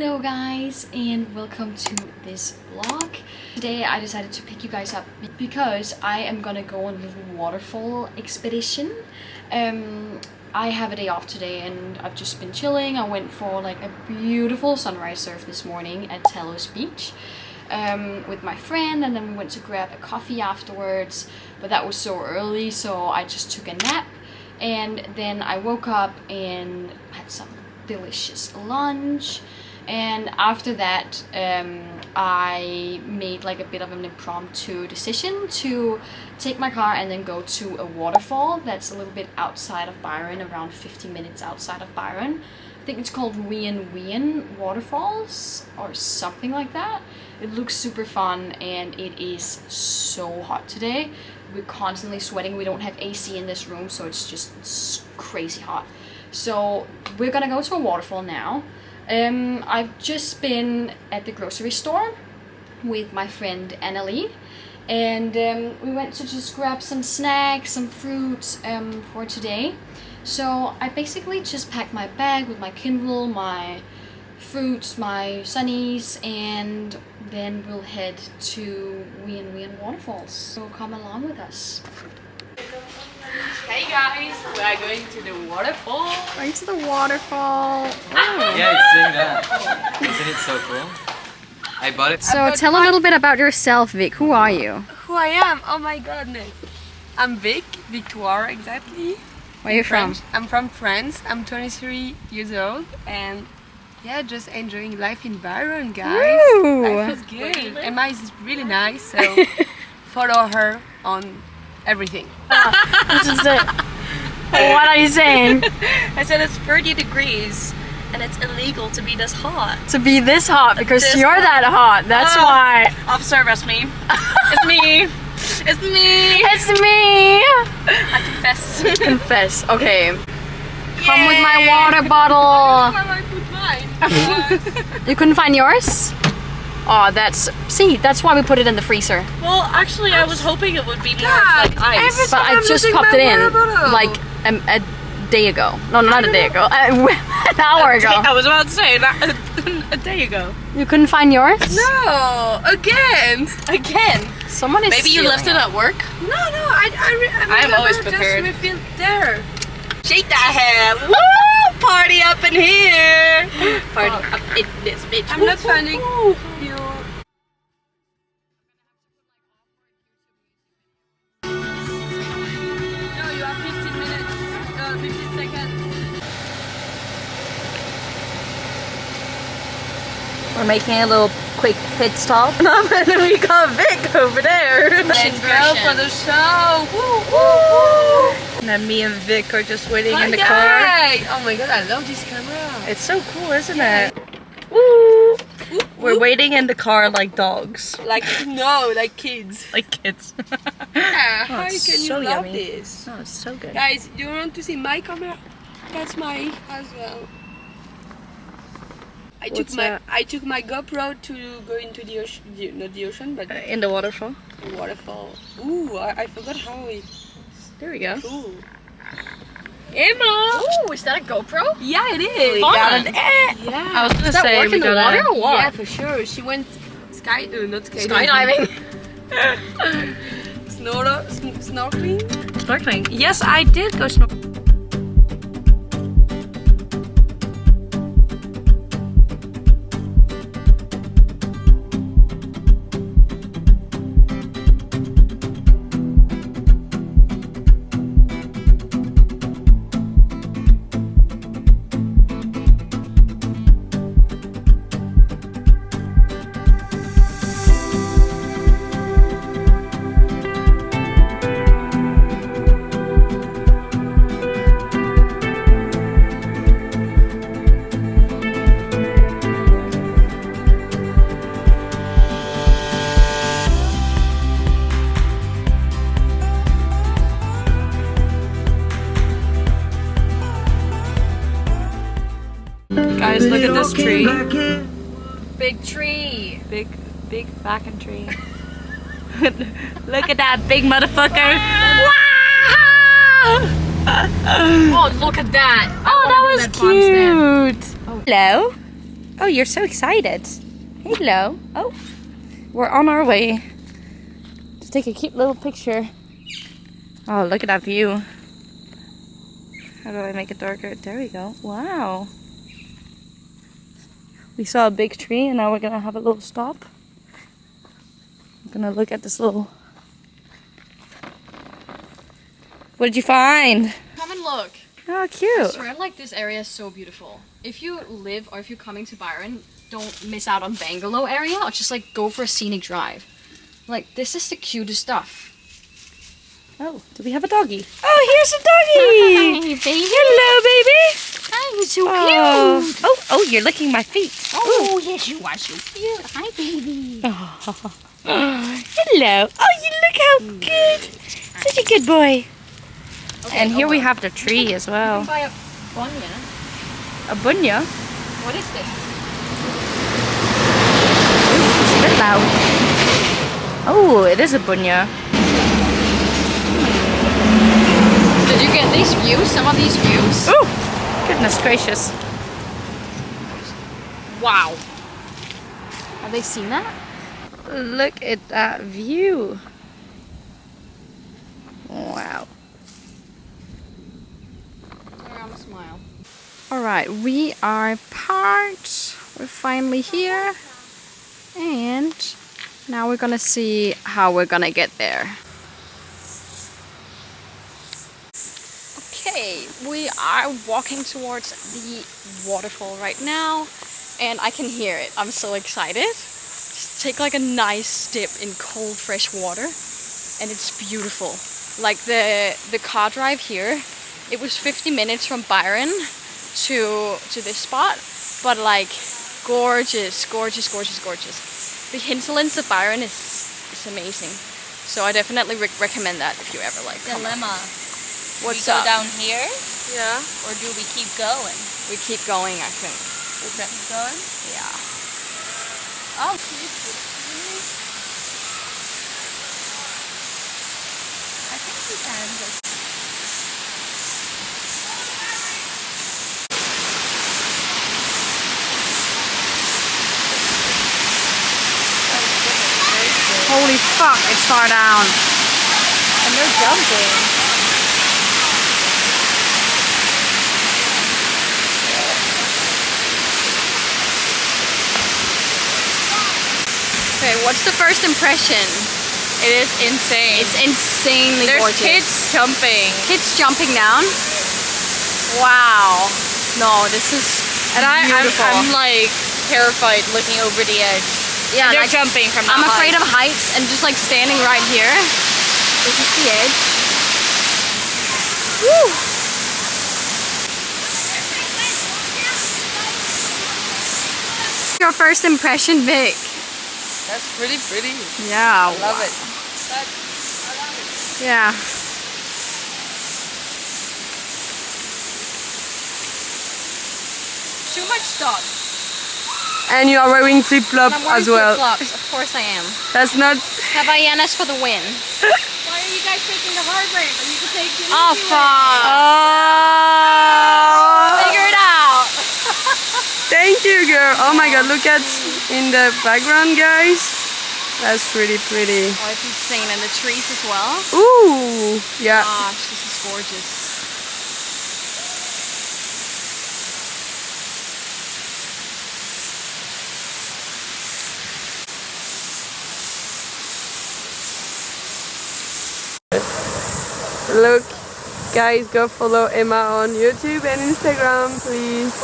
Hello guys and welcome to this vlog. Today I decided to pick you guys up because I am gonna go on a little waterfall expedition. I have a day off today and I've just been chilling. I went for like a beautiful sunrise surf this morning at Talos Beach with my friend, and then we went to grab a coffee afterwards, but that was so early so I just took a nap, and then I woke up and had some delicious lunch. And after that I made like a bit of an impromptu decision to take my car and then go to a waterfall that's a little bit outside of Byron, around 50 minutes outside of Byron. I think it's called Whian Whian Waterfalls or something like that. It looks super fun and it is so hot today. We're constantly sweating. We don't have AC in this room, so it's just crazy hot. So we're gonna go to a waterfall now. I've just been at the grocery store with my friend Annalie, and we went to just grab some snacks, some fruits for today. So I basically just packed my bag with my Kindle, my fruits, my sunnies, and then we'll head to Whian Whian Waterfalls. So come along with us. Hey guys, we are going to the waterfall. Going to the waterfall. Oh. Yeah, it's doing that. Isn't it so cool? I bought it. So tell a little bit about yourself, Vic. Who are you? Who I am? Oh my goodness. I'm Victoire exactly. Where are you from? I'm from France. I'm 23 years old and yeah, just enjoying life in Byron, guys. Woo! Life is good. Emma is really nice, so follow her on everything. Just what are you saying? I said it's 30 degrees and it's illegal to be this hot. To be this hot because This you're hot. that hot. That's why. Officer, arrest me. It's me. It's me. It's me. I confess. Confess. Okay. Come with my water bottle. Where I put mine? You couldn't find yours? Oh, that's why we put it in the freezer. Well, actually, I was hoping it would be more like ice. But I just popped it in like a day ago. No, not a day ago. An hour ago. I was about to say that a day ago. You couldn't find yours? No, again. Someone is Maybe you stealing left it at work? No, I am always prepared. Just refilled there. Shake that hair. Woo! Party up in here. Party up in this bitch. I'm not finding you. No, you have 15 minutes, 15 seconds. We're making a little quick pit stop. And then we got Vic over there. Let's go for the show. Woo, woo, woo. And then me and Vic are just waiting in the car. Yay! Oh my god, I love this camera. It's so cool, isn't it? Woo! We're waiting in the car like dogs. Like kids. Like kids. Yeah, how it's can you so love yummy. this? Oh, it's so good. Guys, do you want to see my camera? That's my as well. I took my GoPro to go into the ocean, not the ocean, but In the waterfall. the waterfall. Ooh, I forgot how we. There we go. Cool. Emma! Oh, is that a GoPro? Yeah, it is. Fun. Yeah. I was gonna Does that say work we in the gotta- water or what? Yeah, for sure. She went not Skydiving. Snorkeling. Snorkeling. Yes, I did go snorkeling. Guys, look at this tree. Big tree. Big fucking tree. Look at that big motherfucker. Wow! Oh, look at that. Oh, that was cute. Oh. Hello. Oh, you're so excited. Hello. Oh, we're on our way to take a cute little picture. Oh, look at that view. How do I make it darker? There we go. Wow. We saw a big tree and now we're gonna have a little stop. I'm gonna look at this little... What did you find? Come and look. Oh, I cute. swear, like, this area is so beautiful. If you live or if you're coming to Byron, don't miss out on Bangalow area or just like go for a scenic drive. Like, this is the cutest stuff. Oh, do we have a doggy? Oh, here's a doggy! Hi, baby. Hello, baby! Hi, you're so cute. Oh, you're licking my feet. Oh, yes, you are so cute. Hi, baby. Oh, hello. Oh, you look how good. Such a good boy. Okay, And here we have the tree as You well. can buy a bunya. A bunya? What is this? It's a bit loud. Oh, it is a bunya. Did you get these views? Some of these views? Oh, goodness gracious. Wow. Have they seen that? Look at that view. Wow. I'm a smile. Alright, we are parked. We're finally here. And now we're gonna see how we're gonna get there. Okay, we are walking towards the waterfall right now. And I can hear it. I'm so excited. Just take like a nice dip in cold fresh water. And it's beautiful. Like the car drive here, it was 50 minutes from Byron to this spot, but like gorgeous, gorgeous, gorgeous, gorgeous. The hinterlands of Byron is amazing. So I definitely recommend that if you ever like come. Dilemma. What's we go up? down here, Yeah. or do we keep going? We keep going, I think. Okay. Keep going? Yeah. Oh, I think we can just... Holy fuck, it's far down. And they're jumping. Okay, what's the first impression? It is insane. It's insanely There's gorgeous. kids jumping. Kids jumping down. Wow. No, this is beautiful. I'm like terrified looking over the edge. Yeah, They're like, jumping from that I'm afraid height. of heights and just like standing right here. This is the edge. Woo! Your first impression, Vic? That's pretty. Yeah. Love it. Yeah. Too much stuff. And you are wearing flip-flop And I'm wearing as well. flip-flops. Of course I am. That's not... Havaianas for the win. Why are you guys taking the hard way? But you can take the Oh, easy fuck. Oh! Figure it out. Thank you, girl. Oh my god, look at in the background, guys. That's really pretty. Oh, it's insane. And the trees as well. Ooh, yeah. Gosh, this is gorgeous. Look, guys, go follow Emma on YouTube and Instagram, please.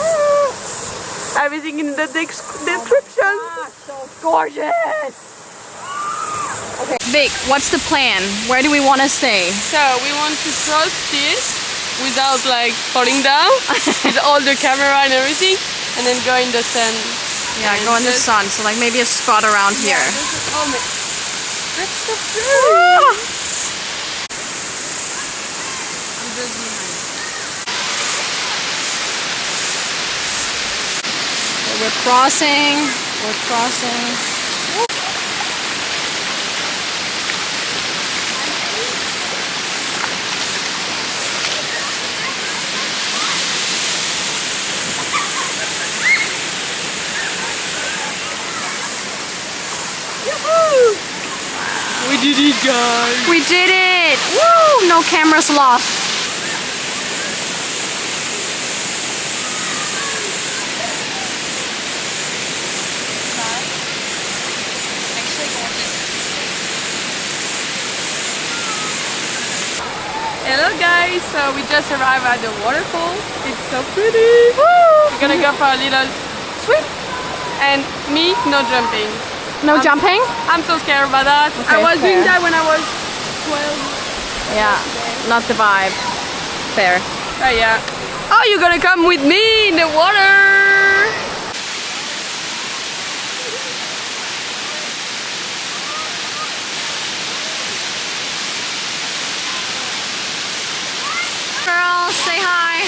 Everything in the description. So gorgeous. Okay, Vic, what's the plan? Where do we want to stay? So we want to cross this without like falling down with all the camera and everything, and then go in the sun. Yeah, go in the sun. So like maybe a spot around here. Oh my, that's so pretty. We're crossing. We're crossing. We did it, guys! We did it! Woo! No cameras lost. Hello guys, so we just arrived at the waterfall. It's so pretty. Woo! We're gonna go for a little swim. And me, no jumping. No jumping? I'm so scared about that. Okay, I was doing fair. that when I was 12. Yeah, not the vibe. Fair. Oh yeah. Oh, you're gonna come with me in the water. Girls, say hi.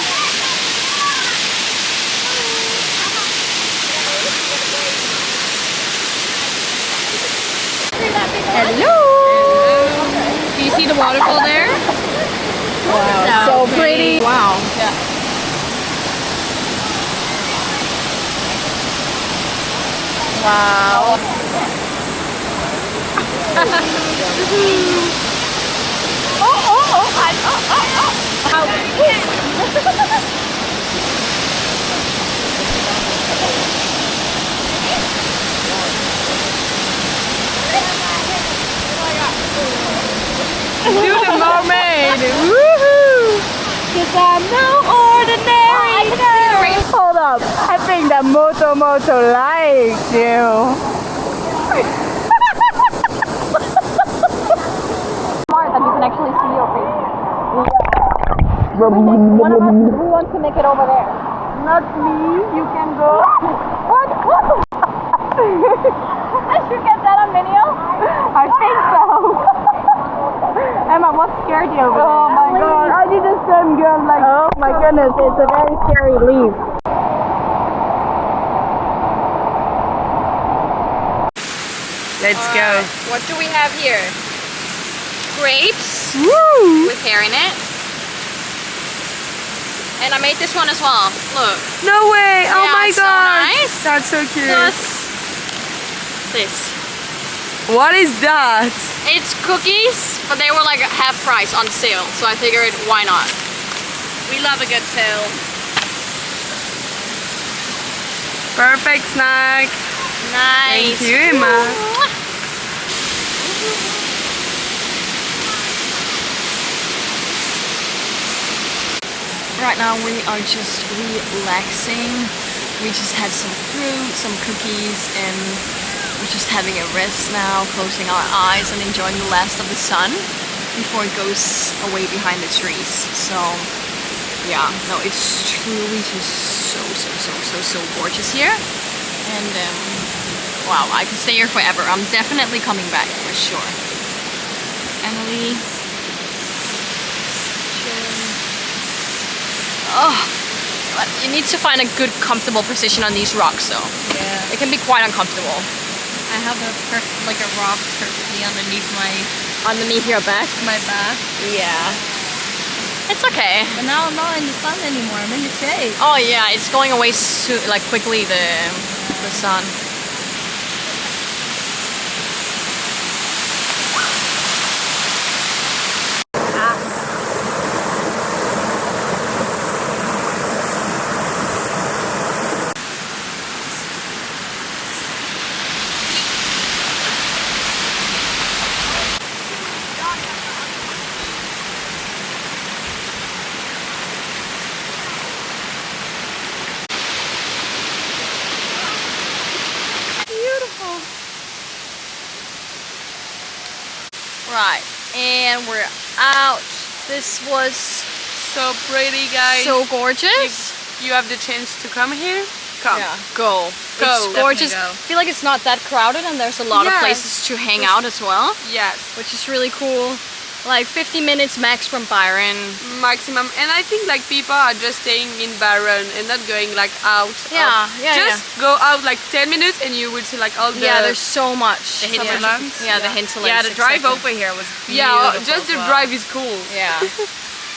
Hello. Do you see the waterfall there? Wow, so pretty. Wow. Yeah. Wow. Do the mermaid! Woohoo! Cause I'm no ordinary. Hold up. I think that Moto likes you. Smart that you can actually see your face. One of us who wants to make it over there. Not me, you can go. What? Did you get that on video? I think so. Emma, what scared you over there? Oh my god, I did the same girl like. Oh my goodness, it's a very scary leap. Let's go. What do we have here? Grapes Woo! with hair in it. And I made this one as well. Look. No way! Oh Yeah, my so god! nice. That's so cute. Plus this. What is that? It's cookies, but they were like half price on sale. So I figured, why not? We love a good sale. Perfect snack. Nice. Thank you, Emma. Right now we are just relaxing. We just had some fruit, some cookies, and we're just having a rest now, closing our eyes and enjoying the last of the sun before it goes away behind the trees. So yeah, no, it's truly just so gorgeous here. And wow, I could stay here forever. I'm definitely coming back for sure. Emily. Oh, but you need to find a good, comfortable position on these rocks, though. Yeah. It can be quite uncomfortable. I have a like a rock perfectly underneath Underneath your back? my back. Yeah. It's okay. But now I'm not in the sun anymore. I'm in the shade. Oh yeah, it's going away like quickly, the sun. Right, and we're out. This was So pretty, guys. so gorgeous. You have the chance to come here? Come. Yeah, go. Go. It's gorgeous. Definitely go. I feel like it's not that crowded, and there's a lot of Yes. places to hang out as well, Yes, which is really cool. Like 50 minutes max from Byron. maximum. And I think like people are just staying in Byron and not going like out. Yeah, Just go out like 10 minutes and you will see like all the. Yeah, there's so much. The Hinterlands. Yeah, the Hinterlands. Yeah, the drive exactly. over here was Yeah, beautiful just as the well. drive is cool. Yeah.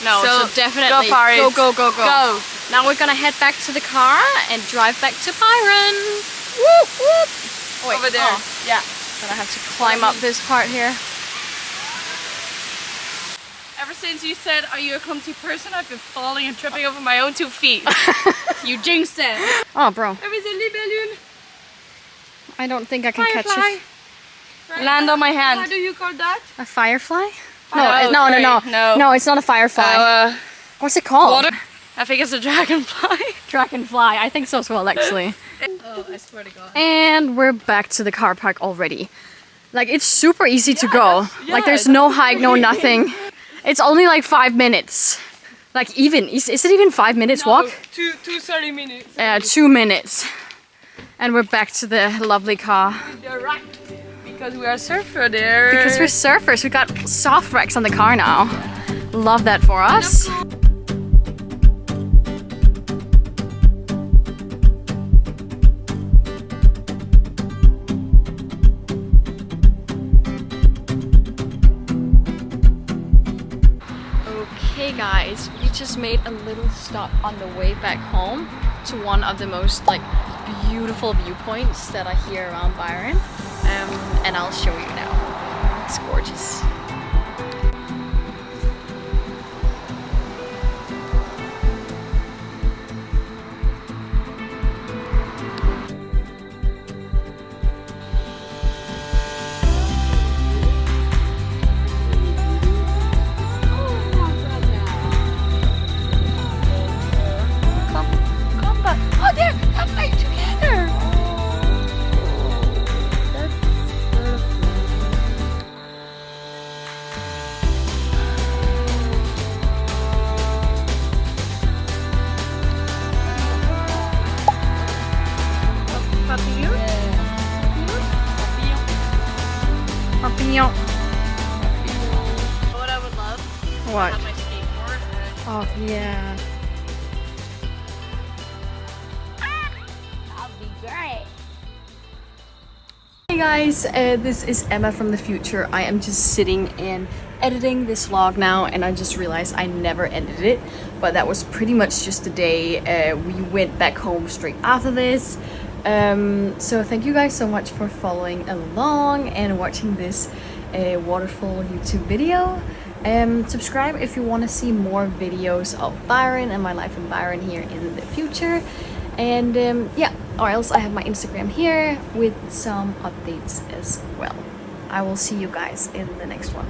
No, so, So, definitely go for it. go. Go. Now we're gonna head back to the car and drive back to Byron. Whoop whoop. Oh, wait, Over there. oh, Yeah. gonna have to climb up this part here. ever since you said, "Are you a clumsy person?" I've been falling and tripping over my own 2 feet. You jinxed it. Oh, bro. There is a libellule. I don't think I can catch Firefly. it. Land on my hand. How do you call that? A firefly? Oh, No, sorry. no. No. It's not a firefly. What's it called? Water. I think it's a dragonfly. Dragonfly. I think so as well, actually. Oh, I swear to God. And we're back to the car park already. Like, it's super easy to go. Like, there's no hike, no nothing. It's only like 5 minutes. Like, even, is it even 5 minutes walk? 30 minutes. 2 minutes. And we're back to the lovely car. Because we are surfer there. Because we're surfers, we got soft racks on the car now. Love that for us. Okay guys, we just made a little stop on the way back home to one of the most like beautiful viewpoints that are here around Byron. And I'll show you now. It's gorgeous. Oh, they're coming together! Papillon. What I would love? What? Have my skateboard. Oh, yeah. Hey guys, this is Emma from the future. I am just sitting and editing this vlog now, and I just realized I never edited it, but that was pretty much just the day we went back home straight after this. So thank you guys so much for following along and watching this waterfall YouTube video. Subscribe if you want to see more videos of Byron and my life in Byron here in the future. And yeah, or else I have my Instagram here with some updates as well. I will see you guys in the next one.